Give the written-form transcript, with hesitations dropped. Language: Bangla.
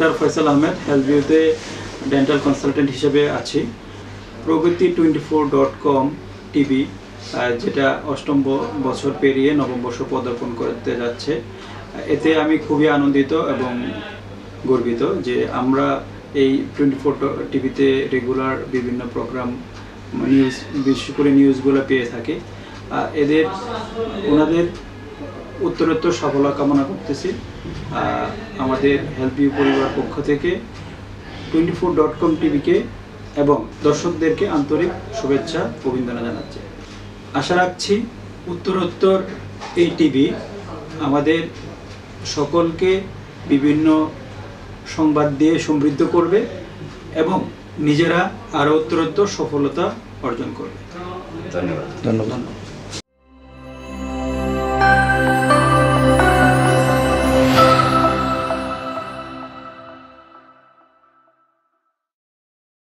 ডাক্তার ফয়সাল আহমেদ, হেলথ ভিউতে ডেন্টাল কনসালটেন্ট হিসেবে আছি। প্রগতি24.com টিভি যেটা ৮ম বছর পেরিয়ে ৯ম বছর পদার্পণ করতে যাচ্ছে, এতে আমি খুবই আনন্দিত এবং গর্বিত যে আমরা এই 24 টিভিতে রেগুলার বিভিন্ন প্রোগ্রাম নিউজ, বিশেষ করে নিউজগুলো পেয়ে থাকি। ওনাদের উত্তরোত্তর সাফল্য কামনা করতেছি। আমাদের হেলথ ভিউ পরিবার পক্ষ থেকে 24.com টিভিকে এবং দর্শকদেরকে আন্তরিক শুভেচ্ছা অভিনন্দন জানাচ্ছি। আশা রাখছি উত্তরোত্তর এই টিভি আমাদের সকলকে বিভিন্ন সংবাদ দিয়ে সমৃদ্ধ করবে এবং নিজেরা আরও উত্তরোত্তর সফলতা অর্জন করবে। ধন্যবাদ।